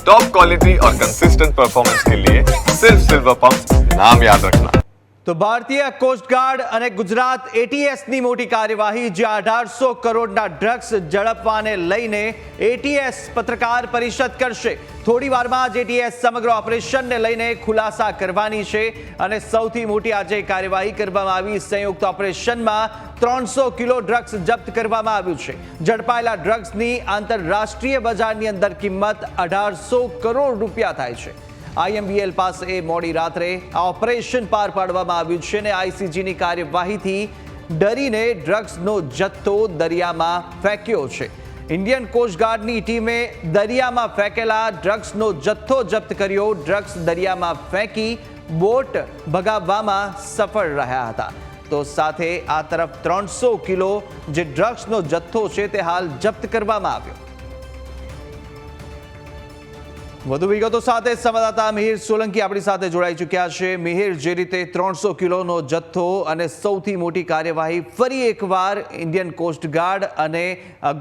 Top quality और consistent performance के लिए सिर्फ सिल्वर पंप नाम याद रखना। તો ભારતીય કોસ્ટગાર્ડ અને ગુજરાત એટીએસની મોટી કાર્યવાહી, જ્યાં 1800 કરોડના ડ્રગ્સ ઝડપવાને લઈને એટીએસ પત્રકાર પરિષદ કરશે। થોડી વારમાં જ એટીએસ સમગ્ર ઓપરેશનને લઈને ખુલાસા કરવાની છે અને સૌથી મોટી આજે કાર્યવાહી કરવામાં આવી। સંયુક્ત ઓપરેશનમાં 300 કિલો ડ્રગ્સ જપ્ત કરવામાં આવ્યું છે। ઝડપાયેલા ડ્રગ્સની આંતરરાષ્ટ્રીય બજારની અંદર કિંમત 1800 કરોડ રૂપિયા થાય છે। આઈએમબીએલ પાસે મોડી રાત્રે આ ઓપરેશન પાર પાડવામાં આવ્યું છે અને આઈસીજીની કાર્યવાહીથી ડરીને ડ્રગ્સનો જથ્થો દરિયામાં ફેંક્યો છે। ઇન્ડિયન કોસ્ટગાર્ડની ટીમે દરિયામાં ફેંકેલા ડ્રગ્સનો જથ્થો જપ્ત કર્યો। ડ્રગ્સ દરિયામાં ફેંકી બોટ ભગાવવામાં સફળ રહ્યા હતા। તો સાથે આ તરફ 300 કિલો જે ડ્રગ્સનો જથ્થો છે તે હાલ જપ્ત કરવામાં આવ્યો। વધુ વિગતો સાથે સંવાદદાતા મિહિર સોલંકી આપણી સાથે જોડાઈ ચૂક્યા છે। મિહિર, જે રીતે 300 કિલોનો જથ્થો અને સૌથી મોટી કાર્યવાહી ફરી એકવાર ઇન્ડિયન કોસ્ટગાર્ડ અને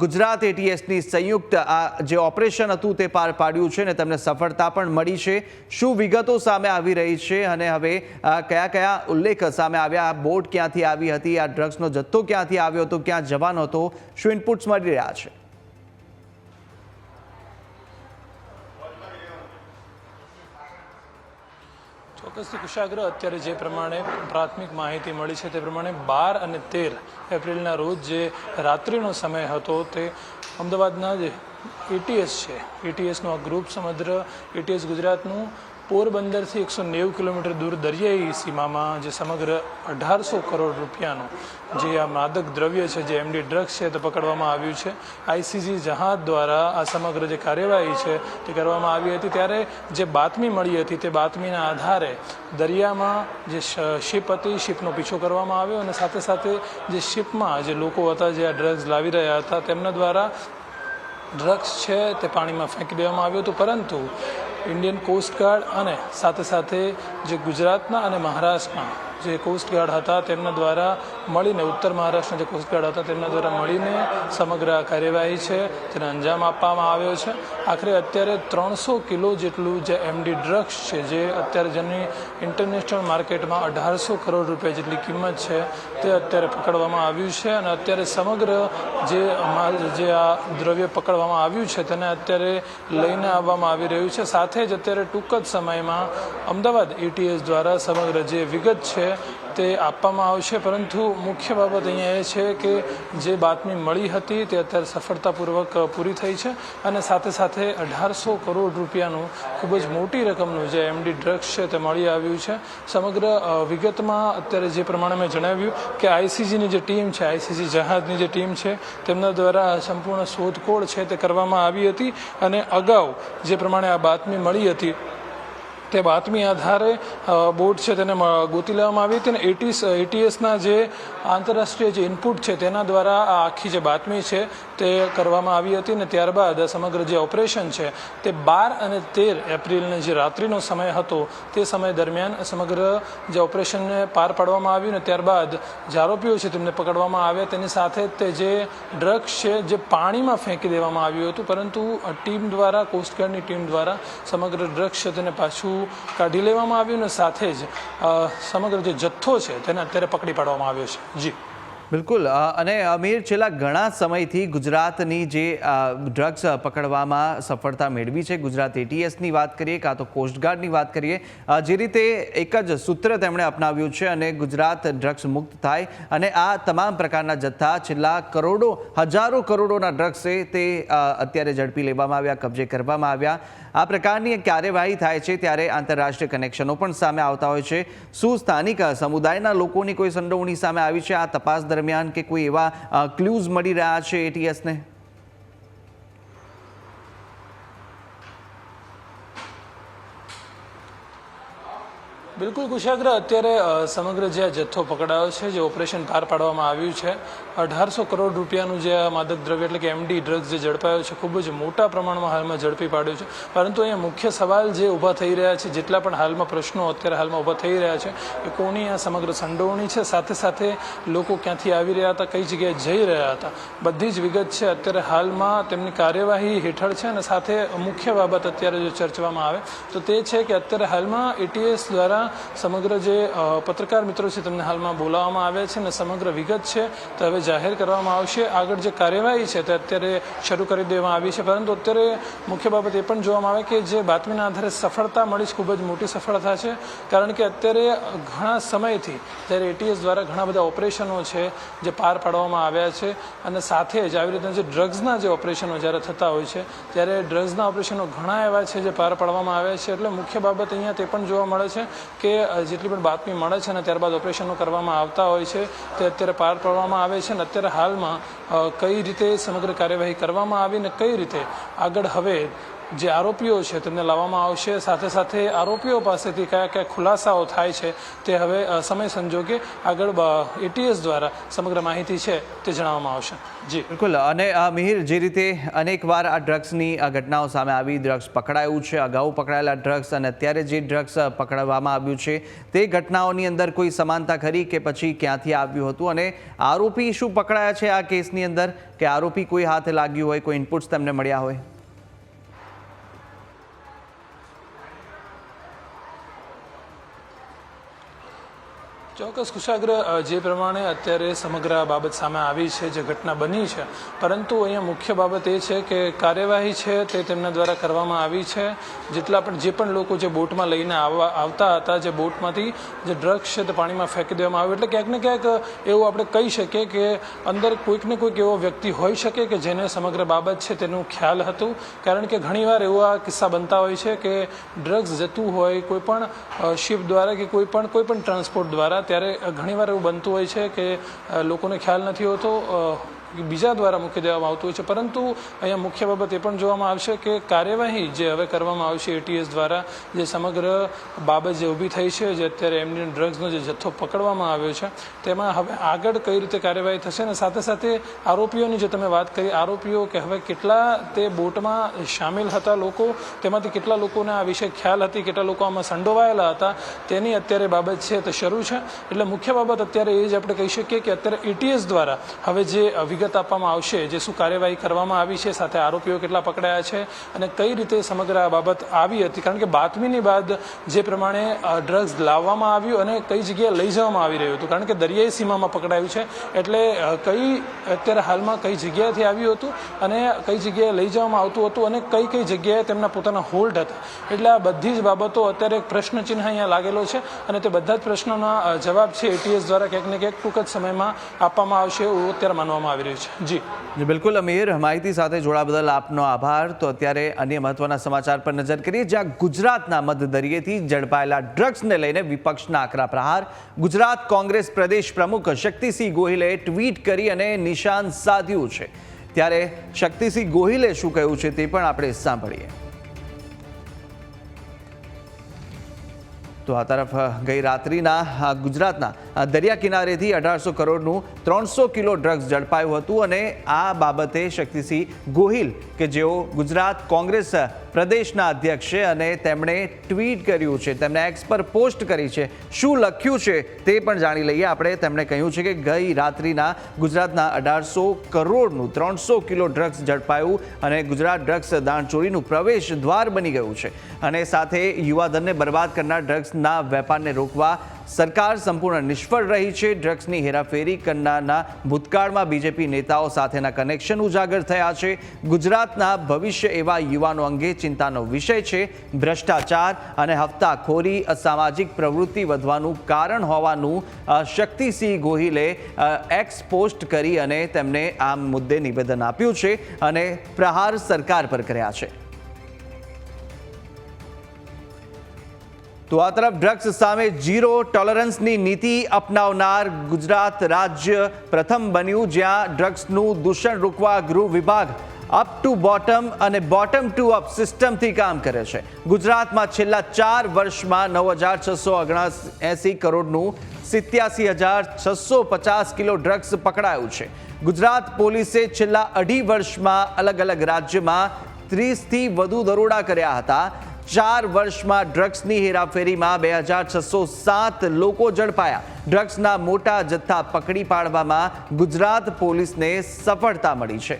ગુજરાત એટીએસની સંયુક્ત આ જે ઓપરેશન હતું તે પાર પાડ્યું છે અને તેમને સફળતા પણ મળી છે। શું વિગતો સામે આવી રહી છે અને હવે કયા કયા ઉલ્લેખ સામે આવ્યા? આ બોટ ક્યાંથી આવી હતી? આ ડ્રગ્સનો જથ્થો ક્યાંથી આવ્યો હતો? ક્યાં જવાનો હતો? શું ઇનપુટ્સ મળી રહ્યા છે? ચોક્કસથી કુશાગ્ર, અત્યારે જે પ્રમાણે પ્રાથમિક માહિતી મળી છે તે પ્રમાણે 12 અને 13 એપ્રિલના રોજ જે રાત્રિનો સમય હતો તે અમદાવાદના જે એટીએસ છે, એટીએસનું આ ગ્રુપ સમગ્ર એટીએસ ગુજરાતનું પોરબંદરથી 190 કિલોમીટર દૂર દરિયાઈ સીમામાં જે સમગ્ર 1800 કરોડ રૂપિયાનું જે આ માદક દ્રવ્ય છે, જે એમડી ડ્રગ્સ છે, તે પકડવામાં આવ્યું છે। આઈસીજી જહાજ દ્વારા આ સમગ્ર જે કાર્યવાહી છે તે કરવામાં આવી હતી। ત્યારે જે બાતમી મળી હતી તે બાતમીના આધારે દરિયામાં જે શિપ હતી, શિપનો પીછો કરવામાં આવ્યો અને સાથે સાથે જે શિપમાં જે લોકો હતા જે આ ડ્રગ્સ લાવી રહ્યા હતા તેમના દ્વારા ડ્રગ્સ છે તે પાણીમાં ફેંકી દેવામાં આવ્યું હતું। પરંતુ ઇન્ડિયન કોસ્ટગાર્ડ અને સાથે સાથે જે ગુજરાતના અને મહારાષ્ટ્રના જે કોસ્ટગાર્ડ હતા તેમના દ્વારા મળીને, ઉત્તર મહારાષ્ટ્રના જે કોસ્ટગાર્ડ હતા તેમના દ્વારા મળીને સમગ્ર આ કાર્યવાહી છે તેને અંજામ આપવામાં આવ્યો છે। આખરે અત્યારે 300 કિલો જેટલું જે એમડી ડ્રગ્સ છે, જે અત્યારે જેની ઇન્ટરનેશનલ માર્કેટમાં 1800 કરોડ રૂપિયા જેટલી કિંમત છે તે અત્યારે પકડવામાં આવ્યું છે અને અત્યારે સમગ્ર જે આ દ્રવ્ય પકડવામાં આવ્યું છે તેને અત્યારે લઈને આવવામાં આવી રહ્યું છે। સાથે જ અત્યારે ટૂંક જ સમયમાં અમદાવાદ એટીએસ દ્વારા સમગ્ર જે વિગત છે તે આપવામાં આવશે। પરંતુ મુખ્ય બાબત અહીંયા એ છે કે જે બાતમી મળી હતી તે અત્યારે સફળતાપૂર્વક પૂરી થઈ છે અને સાથે સાથે 1800 કરોડ રૂપિયાનું ખૂબ જ મોટી રકમનું જે એમડી ડ્રગ્સ છે તે મળી આવ્યું છે। સમગ્ર વિગતમાં અત્યારે જે પ્રમાણે મેં જણાવ્યું કે આઈસીજીની જે ટીમ છે, આઈસીજી જહાજની જે ટીમ છે તેમના દ્વારા સંપૂર્ણ શોધખોળ છે તે કરવામાં આવી હતી અને અગાઉ જે પ્રમાણે આ બાતમી મળી હતી તે બાતમી આધારે બોટ છે તેને ગોતી લેવામાં આવી હતી અને એટીએસના જે આંતરરાષ્ટ્રીય જે ઇનપુટ છે તેના દ્વારા આ આખી જે બાતમી છે તે કરવામાં આવી હતી અને ત્યારબાદ સમગ્ર જે ઓપરેશન છે તે 12 અને 13 એપ્રિલને જે રાત્રિનો સમય હતો તે સમય દરમિયાન સમગ્ર જે ઓપરેશનને પાર પાડવામાં આવ્યું ને ત્યારબાદ જે આરોપીઓ છે તેમને પકડવામાં આવ્યા। તેની સાથે તે જે ડ્રગ્સ છે જે પાણીમાં ફેંકી દેવામાં આવ્યું હતું, પરંતુ ટીમ દ્વારા, કોસ્ટગાર્ડની ટીમ દ્વારા સમગ્ર ડ્રગ્સ છે તેને પાછું કાઢી લેવામાં આવ્યું અને સાથે જ સમગ્ર જે જથ્થો છે તેને અત્યારે પકડી પાડવામાં આવ્યો છે। જી બિલકુલ। અને અમીર, છેલ્લા ઘણા સમયથી ગુજરાતની જે ડ્રગ્સ પકડવામાં સફળતા મેળવી છે, ગુજરાત એટીએસની વાત કરીએ કાં તો કોસ્ટગાર્ડની વાત કરીએ, જે રીતે એક જ સૂત્ર તેમણે અપનાવ્યું છે અને ગુજરાત ડ્રગ્સ મુક્ત થાય અને આ તમામ પ્રકારના જથ્થા, છેલ્લા કરોડો, હજારો કરોડોના ડ્રગ્સ છે તે અત્યારે ઝડપી લેવામાં આવ્યા, કબજે કરવામાં આવ્યા। આ પ્રકારની કાર્યવાહી થાય છે ત્યારે આંતરરાષ્ટ્રીય કનેક્શનો પણ સામે આવતા હોય છે। શું સ્થાનિક સમુદાયના લોકોની કોઈ સંડોવણી સામે આવી છે આ તપાસ દરમિયાન કે કોઈ એવા ક્લૂઝ મળી રહ્યા છે એટીએસને? બિલકુલ કુશાગ્ર, અત્યારે સમગ્ર જે આ જથ્થો પકડાયો છે, જે ઓપરેશન પાર પાડવામાં આવ્યું છે, 1800 કરોડ રૂપિયાનું જે આ માદક દ્રવ્ય એટલે કે એમડી ડ્રગ્સ જે ઝડપાયો છે, ખૂબ જ મોટા પ્રમાણમાં હાલમાં ઝડપી પાડ્યું છે. પરંતુ અહીંયા મુખ્ય સવાલ જે ઊભા થઈ રહ્યા છે, જેટલા પણ હાલમાં પ્રશ્નો અત્યારે હાલમાં ઊભા થઈ રહ્યા છે, એ કોની આ સમગ્ર સંડોવણી છે, સાથે સાથે લોકો ક્યાંથી આવી રહ્યા હતા, કઈ જગ્યાએ જઈ રહ્યા હતા, બધી જ વિગત છે અત્યારે હાલમાં તેમની કાર્યવાહી હેઠળ છે. અને સાથે મુખ્ય બાબત અત્યારે જો ચર્ચવામાં આવે તો તે છે કે અત્યારે હાલમાં એટીએસ દ્વારા સમગ્ર જે પત્રકાર મિત્રો છે તેમને હાલમાં બોલાવવામાં આવ્યા છે અને સમગ્ર વિગત છે તે હવે જાહેર કરવામાં આવશે. આગળ જે કાર્યવાહી છે તે અત્યારે શરૂ કરી દેવામાં આવી છે. પરંતુ અત્યારે મુખ્ય બાબત એ પણ જોવામાં આવે કે જે બાતમીના આધારે સફળતા મળી છે, ખૂબ જ મોટી સફળતા છે. કારણ કે અત્યારે ઘણા સમયથી જ્યારે એટીએસ દ્વારા ઘણા બધા ઓપરેશનો છે જે પાર પાડવામાં આવ્યા છે, અને સાથે જ આવી રીતના જે ડ્રગ્સના જે ઓપરેશનો જ્યારે થતા હોય છે ત્યારે ડ્રગ્સના ઓપરેશનો ઘણા એવા છે જે પાર પાડવામાં આવ્યા છે. એટલે મુખ્ય બાબત અહીંયા તે પણ જોવા મળે છે કે જેટલી પણ બાતમી મળે છે અને ત્યારબાદ ઓપરેશનો કરવામાં આવતા હોય છે તે અત્યારે પાર પાડવામાં આવે છે. અને અત્યારે હાલમાં કઈ રીતે સમગ્ર કાર્યવાહી કરવામાં આવી ને કઈ રીતે આગળ હવે જે આરોપીઓ છે તેમને લાવવામાં આવશે, સાથે સાથે આરોપીઓ પાસેથી કયા કયા ખુલાસાઓ થાય છે તે હવે સમય સંજોગે આગળ એટીએસ દ્વારા સમગ્ર માહિતી છે તે જણાવવામાં આવશે. જી બિલકુલ. અને મિહિર, જે રીતે અનેકવાર આ ડ્રગ્સની ઘટનાઓ સામે આવી, ડ્રગ્સ પકડાયું છે, અગાઉ પકડાયેલા ડ્રગ્સ અને અત્યારે જે ડ્રગ્સ પકડવામાં આવ્યું છે, તે ઘટનાઓની અંદર કોઈ સમાનતા ખરી કે પછી ક્યાંથી આવ્યું હતું? અને આરોપી શું પકડાયા છે આ કેસની અંદર, કે આરોપી કોઈ હાથે લાગ્યું હોય, કોઈ ઇનપુટ્સ તેમને મળ્યા હોય? ચોક્કસ કુશાગ્ર, જે પ્રમાણે અત્યારે સમગ્ર બાબત સામે આવી છે, જે ઘટના બની છે, પરંતુ અહીંયા મુખ્ય બાબત એ છે કે કાર્યવાહી છે તે તેમના દ્વારા કરવામાં આવી છે. જે પણ લોકો જે બોટમાં લઈને આવતા હતા, જે બોટમાંથી જે ડ્રગ્સ છે તે પાણીમાં ફેંકી દેવામાં આવ્યું. એટલે ક્યાંક ને ક્યાંક એવું આપણે કહી શકીએ કે અંદર કોઈક ને કોઈક એવો વ્યક્તિ હોઈ શકે કે જેને સમગ્ર બાબત છે તેનું ખ્યાલ હતું. કારણ કે ઘણીવાર એવા કિસ્સા બનતા હોય છે કે ડ્રગ્સ જતું હોય કોઈ પણ શિપ દ્વારા કે કોઈ પણ ટ્રાન્સપોર્ટ દ્વારા, ત્યારે ઘણીવાર એવું બનતું હોય છે કે લોકોને ખ્યાલ નથી હોતો, બીજા દ્વારા મૂકી દેવામાં આવતું હોય છે. પરંતુ અહીંયા મુખ્ય બાબત એ પણ જોવામાં આવશે કે કાર્યવાહી જે હવે કરવામાં આવશે એટીએસ દ્વારા, જે સમગ્ર બાબત જે ઊભી થઈ છે, જે અત્યારે એમની ડ્રગ્સનો જે જથ્થો પકડવામાં આવ્યો છે, તેમાં હવે આગળ કઈ રીતે કાર્યવાહી થશે. અને સાથે સાથે આરોપીઓની જે તમે વાત કરી, આરોપીઓ કે હવે કેટલા તે બોટમાં સામેલ હતા લોકો, તેમાંથી કેટલા લોકોને આ વિશે ખ્યાલ હતી, કેટલા લોકો આમાં સંડોવાયેલા હતા, તેની અત્યારે બાબત છે તે શરૂ છે. એટલે મુખ્ય બાબત અત્યારે એ જ આપણે કહી શકીએ કે અત્યારે એટીએસ દ્વારા હવે જે વિગત આપવામાં આવશે, જે શું કાર્યવાહી કરવામાં આવી છે, સાથે આરોપીઓ કેટલા પકડાયા છે અને કઈ રીતે સમગ્ર આ બાબત આવી હતી. કારણ કે બાતમીની બાદ જે પ્રમાણે ડ્રગ્સ લાવવામાં આવ્યું અને કઈ જગ્યાએ લઈ જવામાં આવી રહ્યું હતું, કારણ કે દરિયાઈ સીમામાં પકડાયું છે, એટલે અત્યારે હાલમાં કઈ જગ્યાએથી આવ્યું હતું અને કઈ જગ્યાએ લઈ જવામાં આવતું હતું અને કઈ કઈ જગ્યાએ તેમના પોતાના હોલ્ડ હતા. એટલે આ બધી જ બાબતો અત્યારે એક પ્રશ્નચિહ્ન અહીંયા લાગેલો છે અને તે બધા જ પ્રશ્નોના જવાબ છે એટીએસ દ્વારા ક્યાંક ને ક્યાંક ટૂંક જ સમયમાં આપવામાં આવશે એવું અત્યારે માનવામાં આવી રહ્યું છે. જી બિલકુલ અમીર, માહિતી સાથે જોડા બદલ આપનો આભાર. તો અત્યારે અન્ય મહત્વના સમાચાર પર નજર કરીએ, જ્યાં ગુજરાતના મધદરિયેથી ઝડપાયેલા ડ્રગ્સને લઈને વિપક્ષના આકરા પ્રહાર. ગુજરાત કોંગ્રેસ પ્રદેશ પ્રમુખ શક્તિસિંહ ગોહિલે ટ્વીટ કરી અને નિશાન સાધ્યું છે. ત્યારે શક્તિસિંહ ગોહિલે શું કહ્યું છે તે પણ આપણે સાંભળીએ. તો આ તરફ ગઈ રાત્રિના ગુજરાતના દરિયા કિનારેથી 1800 કરોડનું 300 કિલો ડ્રગ્સ ઝડપાયું હતું. અને આ બાબતે શક્તિસિંહ ગોહિલ, કે જેઓ ગુજરાત કોંગ્રેસ પ્રદેશના અધ્યક્ષ છે અને તેમણે ટ્વીટ કર્યું છે, તેમણે એક્સ પર પોસ્ટ કરી છે. શું લખ્યું છે તે પણ જાણી લઈએ આપણે. તેમણે કહ્યું છે કે ગઈ રાત્રિના ગુજરાતના 1800 કરોડનું 300 કિલો ડ્રગ્સ ઝડપાયું અને ગુજરાત ડ્રગ્સ દાણચોરીનું પ્રવેશ દ્વાર બની ગયું છે. અને સાથે યુવાધનને બરબાદ કરનાર ડ્રગ્સના વેપારને રોકવા સરકાર સંપૂર્ણ નિષ્ફળ રહી છે. ડ્રગ્સની હેરાફેરી કરનારના ભૂતકાળમાં બીજેપી નેતાઓ સાથેના કનેક્શન ઉજાગર થયા છે. ગુજરાતના ભવિષ્ય એવા યુવાનો અંગે ચિંતાનો વિષય છે. ભ્રષ્ટાચાર અને હપ્તાખોરી અસામાજિક પ્રવૃત્તિ વધવાનું કારણ હોવાનું શક્તિસિંહ ગોહિલે એક્સ પોસ્ટ કરી અને તેમને આ મુદ્દે નિવેદન આપ્યું છે અને પ્રહાર સરકાર પર કર્યા છે. તો આ તરફ ડ્રગ્સ સામે ઝીરો ટોલરન્સની નીતિ અપનાવનાર ગુજરાત રાજ્ય પ્રથમ બન્યું, જ્યાં ડ્રગ્સનું દૂષણ રોકવા ગૃહ વિભાગ અપ ટુ બોટમ અને બોટમ ટુ અપ સિસ્ટમથી કામ કરે છે. ગુજરાતમાં છેલ્લા 4 વર્ષમાં 9,679 કરોડનું 87,650 કિલો ડ્રગ્સ પકડાયું છે. ગુજરાત પોલીસે છેલ્લા 2.5 વર્ષમાં અલગ અલગ રાજ્યમાં 30થી વધુ દરોડા કર્યા હતા. 4 વર્ષમાં ડ્રગ્સની હેરાફેરીમાં 2,607 લોકો ઝડપાયા. ડ્રગ્સના મોટા જથ્થા પકડી પાડવામાં ગુજરાત પોલીસને સફળતા મળી છે.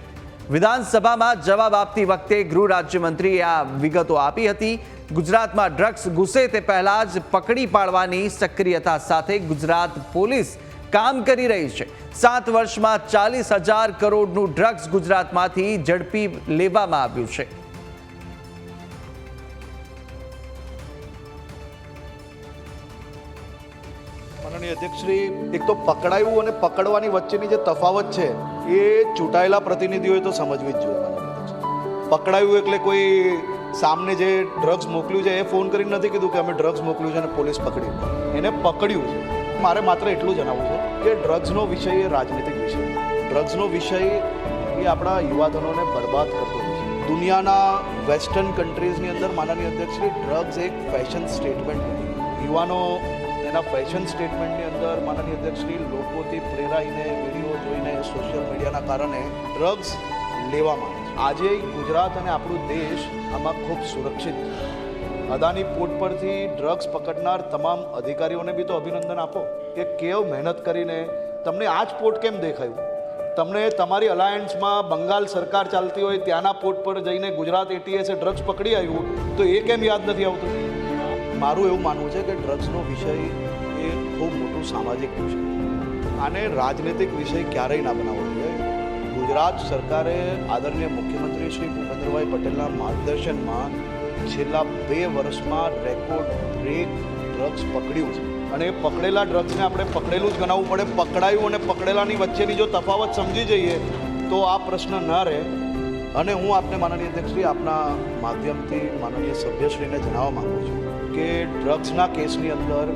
વિધાનસભામાં જવાબ આપતી વખતે ગૃહ રાજ્યમંત્રીએ આ વિગતો આપી હતી. ગુજરાતમાં ડ્રગ્સ ઘૂસે તે પહેલા જ પકડી પાડવાની સક્રિયતા સાથે ગુજરાત પોલીસ કામ કરી રહી છે. 7 વર્ષમાં 40,000 કરોડનું ડ્રગ્સ ગુજરાતમાંથી ઝડપી લેવામાં આવ્યું છે. માનનીય અધ્યક્ષશ્રી, એક તો પકડાયું અને પકડવાની વચ્ચેની જે તફાવત છે એ ચૂંટાયેલા પ્રતિનિધિઓએ તો સમજવી જ જોઈએ. માનનીય અધ્યક્ષ, પકડાયું એટલે કોઈ સામને જે ડ્રગ્સ મોકલ્યું છે એ ફોન કરીને નથી કીધું કે અમે ડ્રગ્સ મોકલ્યું છે અને પોલીસ પકડ્યું. એને પકડ્યું છે. મારે માત્ર એટલું જણાવવું છે કે ડ્રગ્સનો વિષય એ રાજનીતિક વિષય, ડ્રગ્સનો વિષય એ આપણા યુવાધનોને બરબાદ કરતો વિષય. દુનિયાના વેસ્ટર્ન કન્ટ્રીઝની અંદર માનનીય અધ્યક્ષશ્રી ડ્રગ્સ એક ફેશન સ્ટેટમેન્ટ બની. યુવાનો એના ફેશન સ્ટેટમેન્ટની અંદર માનનીય અધ્યક્ષશ્રી લોકોથી પ્રેરાઈને, વિડીયો જોઈને, સોશિયલ મીડિયાના કારણે ડ્રગ્સ લેવા માંગે છે. આજે ગુજરાત અને આપણું દેશ આમાં ખૂબ સુરક્ષિત છે. અદાની પોર્ટ પરથી ડ્રગ્સ પકડનાર તમામ અધિકારીઓને બી તો અભિનંદન આપો કે કેવ મહેનત કરીને તમને આ જ પોર્ટ કેમ દેખાયું. તમને તમારી અલાયન્સમાં બંગાળ સરકાર ચાલતી હોય ત્યાંના પોર્ટ પર જઈને ગુજરાત એટીએસે ડ્રગ્સ પકડી આવ્યું તો એ કેમ યાદ નથી આવતું. મારું એવું માનવું છે કે ડ્રગ્સનો વિષય એ ખૂબ મોટું સામાજિક વિષય, આને રાજનૈતિક વિષય ક્યારેય ના બનાવવો જોઈએ. ગુજરાત સરકારે આદરણીય મુખ્યમંત્રી શ્રી ભૂપેન્દ્રભાઈ પટેલના માર્ગદર્શનમાં છેલ્લા 2 વર્ષમાં રેકોર્ડ બ્રેક ડ્રગ્સ પકડ્યું છે. અને એ પકડેલા ડ્રગ્સને આપણે પકડેલું જ ગણાવવું પડે. પકડાયું અને પકડેલાની વચ્ચેની જો તફાવત સમજી જઈએ તો આ પ્રશ્ન ન રહે. અને હું આપને માનનીય અધ્યક્ષશ્રી આપના માધ્યમથી માનનીય સભ્યશ્રીને જણાવવા માગું છું કે ડ્રગ્સના કેસની અંદર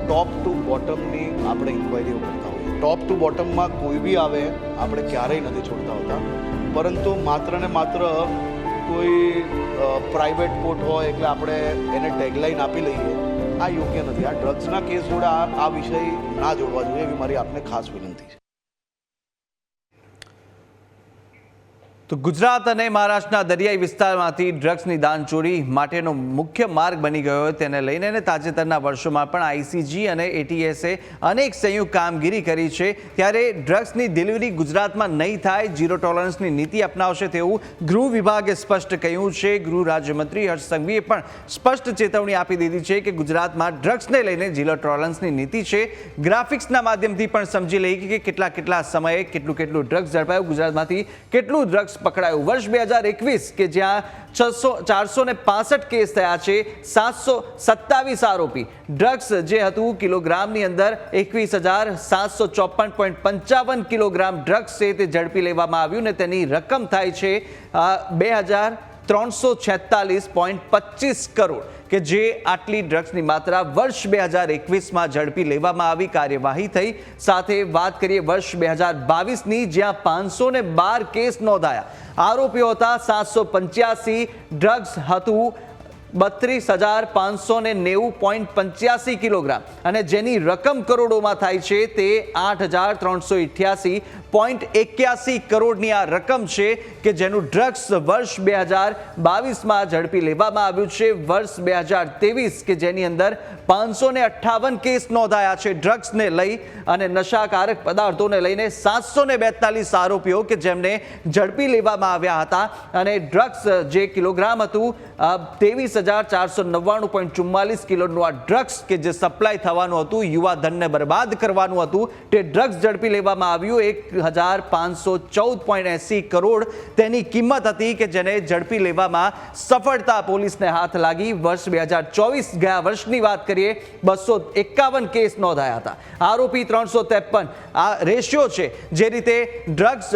ટોપ ટુ બોટમની આપણે ઇન્ક્વાયરીઓ કરતા હોઈએ. ટોપ ટુ બોટમમાં કોઈ બી આવે આપણે ક્યારેય નથી છોડતા હોતા, પરંતુ માત્ર ને માત્ર કોઈ પ્રાઇવેટ કોર્ટ હોય એટલે આપણે એને ટેગલાઇન આપી લઈએ, આ યોગ્ય નથી. આ ડ્રગ્સના કેસ જોડે આ વિષય ના જોડવા જોઈએ એવી મારી આપને ખાસ વિનંતી છે. તો ગુજરાત અને મહારાષ્ટ્રના દરિયાઈ વિસ્તારમાંથી ડ્રગ્સની દાણચોરી માટેનો મુખ્ય માર્ગ બની ગયો તેને લઈને તાજેતરના વર્ષોમાં પણ આઈસીજી અને એટીએસે અનેક સંયુક્ત કામગીરી કરી છે. ત્યારે ડ્રગ્સની ડિલિવરી ગુજરાતમાં નહીં થાય, ઝીરો ટોલરન્સની નીતિ અપનાવશે તેવું ગૃહ વિભાગે સ્પષ્ટ કહ્યું છે. ગૃહ રાજ્યમંત્રી હર્ષ સંઘવીએ પણ સ્પષ્ટ ચેતવણી આપી દીધી છે કે ગુજરાતમાં ડ્રગ્સને લઈને ઝીરો ટોલરન્સની નીતિ છે. ગ્રાફિક્સના માધ્યમથી પણ સમજી લઈએ કે કેટલા સમયે કેટલું ડ્રગ્સ ઝડપાયું, ગુજરાતમાંથી કેટલું ડ્રગ્સ પકડાયું. વર્ષ 2021 કે જ્યાં 465 કેસ થયા છે, 727 આરોપી. ડ્રગ્સ જે હતું કિલોગ્રામની અંદર 21,754.55 કિલોગ્રામ ડ્રગ્સ છે તે ઝડપી લેવામાં આવ્યું ને તેની રકમ થાય છે 2,346.25 કરોડ કે જે આટલી ડ્રગ્સની માત્રા વર્ષ 2021માં ઝડપી લેવામાં આવી, કાર્યવાહી થઈ. સાથે વાત કરીએ વર્ષ 2022ની, જ્યાં 512 કેસ નોંધાયા. આરોપીઓ હતા 785, ડ્રગ્સ હતું 32,590.85 કિલોગ્રામ અને જેની રકમ કરોડોમાં થાય છે તે 8,388.81 કરોડની આ રકમ છે કે જેનું ડ્રગ્સ વર્ષ 2022માં ઝડપી લેવામાં આવ્યું છે. વર્ષ 2023 કે જેની અંદર 558 કેસ નોંધાયા છે ડ્રગ્સને લઈ અને નશાકારક પદાર્થોને લઈને 742 આરોપીઓ કે જેમને ઝડપી લેવામાં આવ્યા હતા. અને ડ્રગ્સ જે કિલોગ્રામ હતું 23,499.44 કિલોનું આ ડ્રગ્સ કે જે સપ્લાય થવાનું હતું, યુવા ધનને બરબાદ કરવાનું હતું, તે ડ્રગ્સ ઝડપી લેવામાં આવ્યું. 1,514.80 કરોડ તેની કિંમત હતી કે જેને ઝડપી લેવામાં સફળતા પોલીસને હાથ લાગી. વર્ષ 2024 ગયા વર્ષની વાત કરીએ 251 કેસ નોંધાયા હતા. આરોપી 353. આ રેશિયો છે જે રીતે ડ્રગ્સ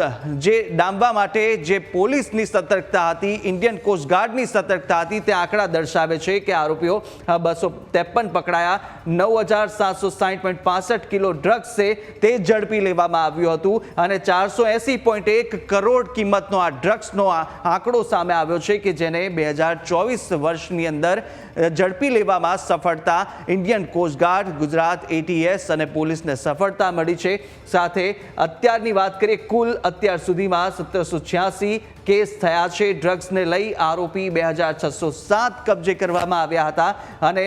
જે ડામવા માટે જે પોલીસની સતર્કતા હતી, ઇન્ડિયન કોસ્ટગાર્ડની સતર્કતા હતી, તે આંકડા દર્શાવે છે કે આરોપીઓ 253 પકડાયા, 9760.65 કિલો ડ્રગ્સ છે તે ઝડપી લેવામાં આવ્યું હતું અને 480.1 કરોડ કિંમતનો આ ડ્રગ્સનો આંકડો સામે આવ્યો છે કે જેને 2024 વર્ષની અંદર ઝડપી લેવામાં સફળતા ઇન્ડિયન કોસ્ટગાર્ડ, ગુજરાત ATS અને પોલીસને સફળતા મળી છે। સાથે અત્યારની વાત કરીએ, કુલ અત્યાર સુધીમાં 1786 કેસ થયા છે। ડ્રગ્સને લઈ આરોપી 2607 કબજે કરવામાં આવ્યા હતા અને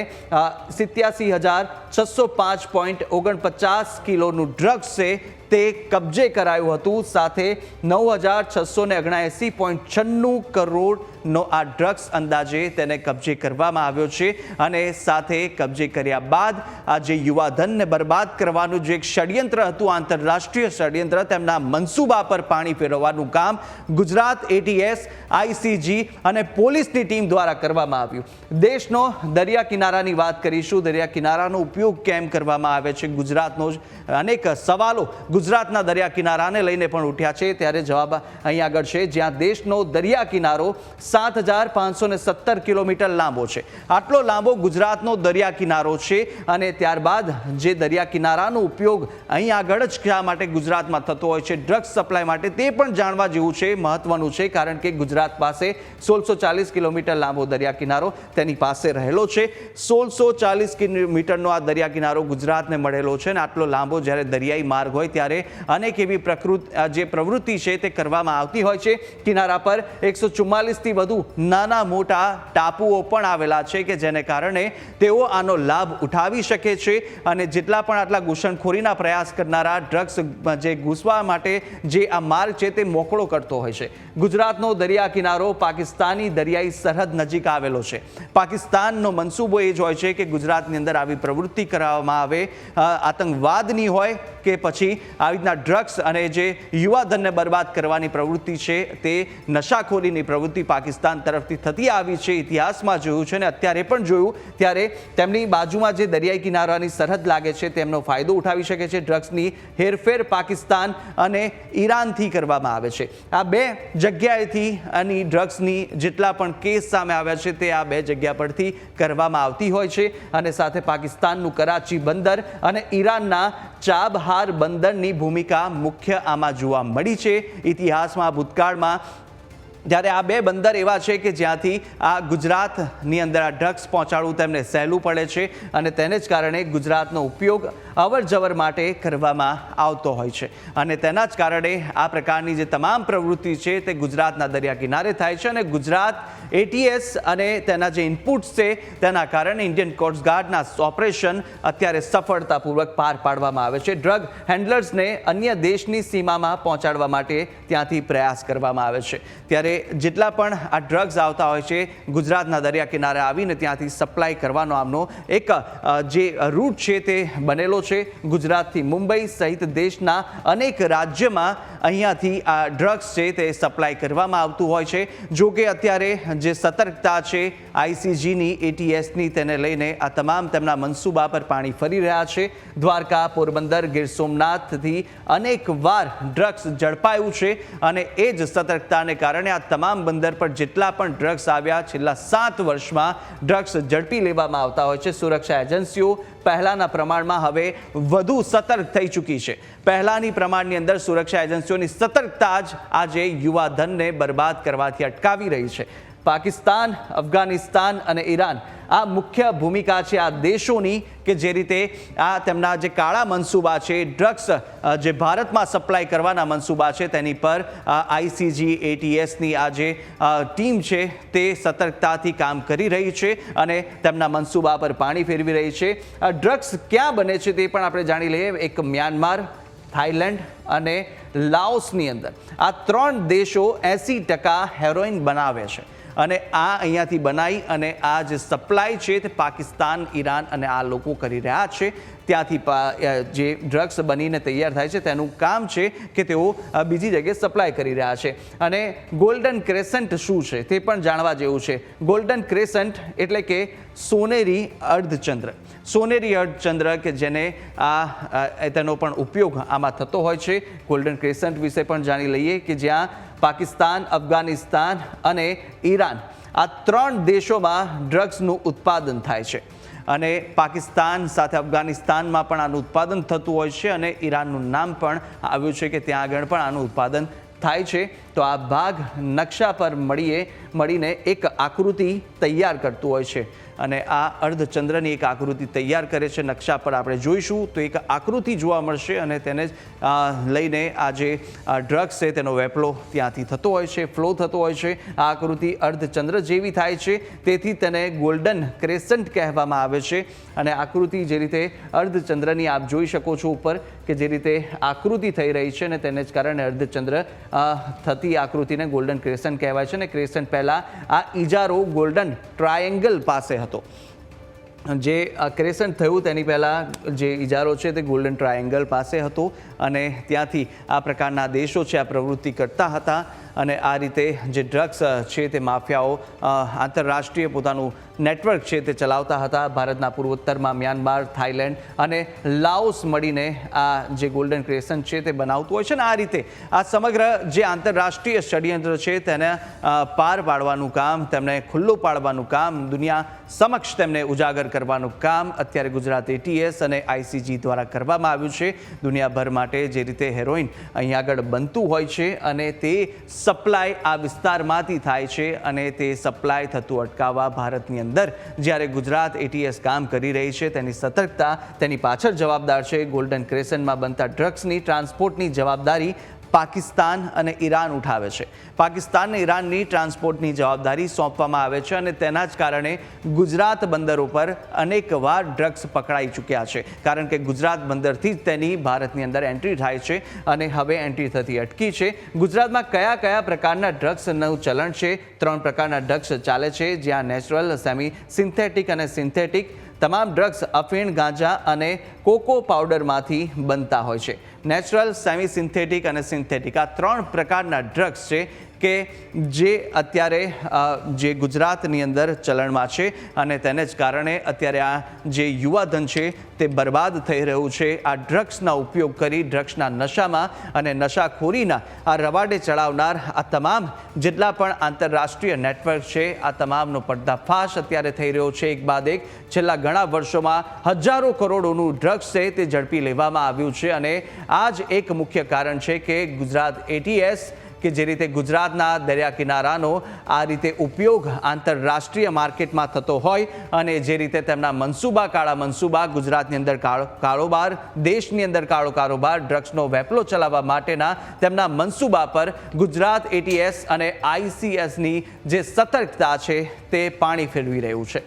87,605.49 કિલોનું ડ્રગ્સ છે તે કબજે કરાયું હતું। સાથે 9,679.96 કરોડનો આ ડ્રગ્સ અંદાજે તેને કબજે કરવામાં આવ્યો છે અને સાથે કબજે કર્યા બાદ આ જે યુવાધનને બરબાદ કરવાનું જે એક ષડયંત્ર હતું, આંતરરાષ્ટ્રીય ષડયંત્ર, તેમના મનસૂબા પર પાણી ફેરવવાનું કામ ગુજરાત ATS, ICG અને પોલીસની ટીમ દ્વારા કરવામાં આવ્યું। દેશનો દરિયા કિનારાની વાત કરીશું। દરિયા કિનારાનો ઉપયોગ કેમ કરવામાં આવે છે, ગુજરાતનો જ અનેક સવાલો ગુજરાતના દરિયા કિનારાને લઈને પણ ઉઠ્યા છે, ત્યારે જવાબ અહીં આગળ છે। જ્યાં દેશનો દરિયા કિનારો 7,517 કિલોમીટર લાંબો છે, આટલો લાંબો ગુજરાતનો દરિયા કિનારો છે અને ત્યારબાદ જે દરિયા કિનારાનો ઉપયોગ અહીં આગળ જ શા માટે ગુજરાતમાં થતો હોય છે ડ્રગ્સ સપ્લાય માટે, તે પણ જાણવા જેવું છે, મહત્વનું છે, કારણ કે ગુજરાત પાસે 1640 કિલોમીટર લાંબો દરિયા કિનારો તેની પાસે રહેલો છે। 1640 કિલોમીટરનો આ દરિયા કિનારો ગુજરાતને મળેલો છે અને આટલો લાંબો જ્યારે દરિયાઈ માર્ગ હોય ત્યારે અનેક એવી પ્રવૃત્તિ છે તે કરવામાં આવતી હોય છે। કિનારા પર 144થી વધુ નાના મોટા ટાપુઓ પણ આવેલા છે કે જેને કારણે તેઓ આનો લાભ ઉઠાવી શકે છે અને જેટલા પણ આટલા ઘૂસણખોરીના પ્રયાસ કરનારા, ડ્રગ્સ જે ઘૂસવા માટે જે આ માર્ગ છે તે મોકળો કરતો હોય છે। ગુજરાતનો દરિયા કિનારો પાકિસ્તાની દરિયાઈ સરહદ નજીક આવેલો છે। પાકિસ્તાનનો મનસૂબો એ જ હોય છે કે ગુજરાતની અંદર આવી પ્રવૃત્તિ કરવામાં આવે, આતંકવાદની હોય કે પછી આવી રીતના ડ્રગ્સ અને જે યુવાધનને બરબાદ કરવાની પ્રવૃત્તિ છે તે નશાખોરીની પ્રવૃત્તિ પાકિસ્તાન તરફથી થતી આવી છે। ઇતિહાસમાં જોયું છે અને અત્યારે પણ જોયું, ત્યારે તેમની બાજુમાં જે દરિયાઈ કિનારાની સરહદ લાગે છે તેમનો ફાયદો ઉઠાવી શકે છે। ડ્રગ્સની હેરફેર પાકિસ્તાન અને ઈરાનથી કરવામાં આવે છે। આ બે જગ્યાએથી અને ડ્રગ્સની જેટલા પણ કેસ સામે આવ્યા છે તે આ બે જગ્યા પરથી કરવામાં આવતી હોય છે અને સાથે પાકિસ્તાનનું કરાચી બંદર અને ઈરાનના ચાબહાર બંદરની ભૂમિકા મુખ્ય આમાં જોવા મળી છે ઇતિહાસમાં, ભૂતકાળમાં। જ્યારે આ બે બંદર એવા છે કે જ્યાંથી આ ગુજરાતની અંદર આ ડ્રગ્સ પહોંચાડવું તેમને સહેલું પડે છે અને તેને જ કારણે ગુજરાતનો ઉપયોગ અવર જવર માટે કરવામાં આવતો હોય છે અને તેના જ કારણે આ પ્રકારની જે તમામ પ્રવૃત્તિ છે તે ગુજરાતના દરિયા કિનારે થાય છે અને ગુજરાત ATS અને તેના જે ઇનપુટ્સ છે તેના કારણે ઇન્ડિયન કોસ્ટગાર્ડના ઓપરેશન અત્યારે સફળતાપૂર્વક પાર પાડવામાં આવે છે। ડ્રગ હેન્ડલર્સને અન્ય દેશની સીમામાં પહોંચાડવા માટે ત્યાંથી પ્રયાસ કરવામાં આવે છે। ત્યારે જેટલા પણ આ ડ્રગ્સ આવતા હોય છે ગુજરાતના દરિયા કિનારે આવીને ત્યાંથી સપ્લાય કરવાનો આમનો એક જે રૂટ છે તે બનેલો છે। ગુજરાતથી મુંબઈ સહિત દેશના અનેક રાજ્યમાં અહીંયાથી આ ડ્રગ્સ છે તે સપ્લાય કરવામાં આવતું હોય છે। જો કે અત્યારે જે સતર્કતા છે ICGની, ATSની, તેને લઈને આ તમામ તેમના મનસૂબા પર પાણી ફરી રહ્યા છે। દ્વારકા, પોરબંદર, ગીર સોમનાથથી અનેક વાર ડ્રગ્સ ઝડપાયું છે અને એ જ સતર્કતાને કારણે આ તમામ બંદર પર જેટલા પણ ડ્રગ્સ આવ્યા છેલ્લા 7 વર્ષમાં ડ્રગ્સ ઝડપી લેવામાં આવતા હોય છે। સુરક્ષા એજન્સીઓ પહેલાના પ્રમાણમાં હવે વધુ સતર્ક થઈ ચૂકી છે। પહેલાની પ્રમાણની અંદર સુરક્ષા એજન્સીઓની સતર્કતા જ આજે યુવાધનને બરબાદ કરવાથી અટકાવી રહી છે। પાકિસ્તાન, અફઘાનિસ્તાન અને ઈરાન આ મુખ્ય ભૂમિકા છે આ દેશોની કે જે રીતે આ તેમના જે કાળા મનસૂબા છે, ડ્રગ્સ જે ભારતમાં સપ્લાય કરવાના મનસૂબા છે તેની પર ICG, ATSની આ જે ટીમ છે તે સતર્કતાથી કામ કરી રહી છે અને તેમના મનસૂબા પર પાણી ફેરવી રહી છે। ડ્રગ્સ ક્યાં બને છે તે પણ આપણે જાણી લઈએ। એક મ્યાનમાર, થાઈલેન્ડ અને લાઓસની અંદર આ 3 દેશો 80% હેરોઇન બનાવે છે અને આ અહીંયાથી બનાવી અને આ જે સપ્લાય છે તે પાકિસ્તાન, ઈરાન અને આ લોકો કરી રહ્યા છે। ત્યાંથી જે ડ્રગ્સ બનીને તૈયાર થાય છે તેનું કામ છે કે તેઓ બીજી જગ્યાએ સપ્લાય કરી રહ્યા છે। અને ગોલ્ડન ક્રેસન્ટ શું છે તે પણ જાણવા જેવું છે। ગોલ્ડન ક્રેસન્ટ એટલે કે સોનેરી અર્ધચંદ્ર। સોનેરી અર્ધચંદ્ર કે જેને તેનો પણ ઉપયોગ આમાં થતો હોય છે। ગોલ્ડન ક્રેસન્ટ વિશે પણ જાણી લઈએ કે જ્યાં પાકિસ્તાન, અફઘાનિસ્તાન અને ઈરાન આ 3 દેશોમાં ડ્રગ્સનું ઉત્પાદન થાય છે અને પાકિસ્તાન સાથે અફઘાનિસ્તાનમાં પણ આનું ઉત્પાદન થતું હોય છે અને ઈરાનનું નામ પણ આવ્યું છે કે ત્યાં આગળ પણ આનું ઉત્પાદન થાય છે. તો આ ભાગ નકશા પર મળીને એક આકૃતિ તૈયાર કરતું હોય છે અને આ અર્ધચંદ્રની એક આકૃતિ તૈયાર કરે છે. નકશા પર આપણે જોઈશું તો એક આકૃતિ જોવા મળશે અને તેને લઈને આ જે ડ્રગ્સ છે તેનો વેપલો ત્યાંથી થતો હોય છે, ફ્લો થતો હોય છે. આ આકૃતિ અર્ધચંદ્ર જેવી થાય છે, તેથી તેને ગોલ્ડન ક્રેસન્ટ કહેવામાં આવે છે. અને આકૃતિ જે રીતે અર્ધચંદ્રની આપ જોઈ શકો છો ઉપર કે જે રીતે આકૃતિ થઈ રહી છે અને તેને જ કારણે અર્ધચંદ્ર થતી આકૃતિને ગોલ્ડન ક્રેસન્ટ કહેવાય છે. અને ક્રેસન્ટ પહેલાં આ ઇજારો ગોલ્ડન ટ્રાયેંગલ પાસે હતો. જે ક્રેસન્ટ થયું તેની પહેલાં જે ઇજારો છે તે ગોલ્ડન ટ્રાયેંગલ પાસે હતો અને ત્યાંથી આ પ્રકારના દેશો છે આ પ્રવૃત્તિ કરતા હતા. અને આ રીતે જે ડ્રગ્સ છે તે માફિયાઓ આંતરરાષ્ટ્રીય પોતાનું નેટવર્ક છે તે ચલાવતા હતા. ભારતના પૂર્વોત્તરમાં મ્યાનમાર, થાઈલેન્ડ અને લાઓસ મળીને આ જે ગોલ્ડન ક્રેસન્ટ છે તે બનાવતું હોય છે. અને આ રીતે આ સમગ્ર જે આંતરરાષ્ટ્રીય ષડયંત્ર છે તેને પાર પાડવાનું કામ, તેમને ખુલ્લું પાડવાનું કામ, દુનિયા સમક્ષ તેમને ઉજાગર કરવાનું કામ અત્યારે ગુજરાત ATS અને ICG દ્વારા કરવામાં આવ્યું છે. દુનિયાભર માટે જે રીતે હેરોઇન અહીં આગળ બનતું હોય છે અને તે સપ્લાય આ વિસ્તારમાંથી થાય છે અને તે સપ્લાય થતું અટકાવવા ભારતની અંદર જ્યારે ગુજરાત ATS કામ કરી રહી છે તેની સતર્કતા તેની પાછળ જવાબદાર છે. ગોલ્ડન ક્રેસન્ટમાં બનતા ડ્રગ્સની ટ્રાન્સપોર્ટની જવાબદારી પાકિસ્તાન અને ઈરાન ઉઠાવે છે. પાકિસ્તાન અને ઈરાનની ટ્રાન્સપોર્ટની જવાબદારી સોંપવામાં આવે છે અને તેના જ કારણે ગુજરાત બંદરો પર અનેકવાર ડ્રગ્સ પકડાઈ ચૂક્યા છે. કારણ કે ગુજરાત બંદરથી જ તેની ભારતની અંદર એન્ટ્રી થાય છે અને હવે એન્ટ્રી થતી અટકી છે. ગુજરાતમાં કયા કયા પ્રકારના ડ્રગ્સનું ચલણ છે? 3 પ્રકારના ડ્રગ્સ ચાલે છે, જ્યાં નેચરલ, સેમી સિન્થેટિક અને સિન્થેટિક તમામ ડ્રગ્સ અફીણ, ગાંજા અને કોકો પાવડરમાંથી બનતા હોય છે. નેચરલ, સેમી સિન્થેટિક અને સિન્થેટિક આ 3 પ્રકારના ડ્રગ્સ છે કે જે અત્યારે જે ગુજરાતની અંદર ચલણમાં છે અને તેને જ કારણે અત્યારે આ જે યુવાધન છે તે બરબાદ થઈ રહ્યું છે. આ ડ્રગ્સના ઉપયોગ કરી ડ્રગ્સના નશામાં અને નશાખોરીના આ રવાડે ચડાવનાર આ તમામ જેટલા પણ આંતરરાષ્ટ્રીય નેટવર્ક છે આ તમામનો પર્દાફાશ અત્યારે થઈ રહ્યો છે. એક બાદ એક છેલ્લા ઘણા વર્ષોમાં હજારો કરોડોનું ડ્રગ્સ છે તે ઝડપી લેવામાં આવ્યું છે અને આ જ એક મુખ્ય કારણ છે કે ગુજરાત ATS કે જે રીતે ગુજરાતના દરિયા કિનારાનો આ રીતે ઉપયોગ આંતરરાષ્ટ્રીય માર્કેટમાં થતો હોય અને જે રીતે તેમના મનસૂબા, કાળા મનસૂબા ગુજરાતની અંદર કારોબાર, દેશની અંદર કાળો કારોબાર, ડ્રગ્સનો વેપલો ચલાવવા માટેના તેમના મનસૂબા પર ગુજરાત ATS અને ICSની જે સતર્કતા છે તે પાણી ફેરવી રહ્યું છે.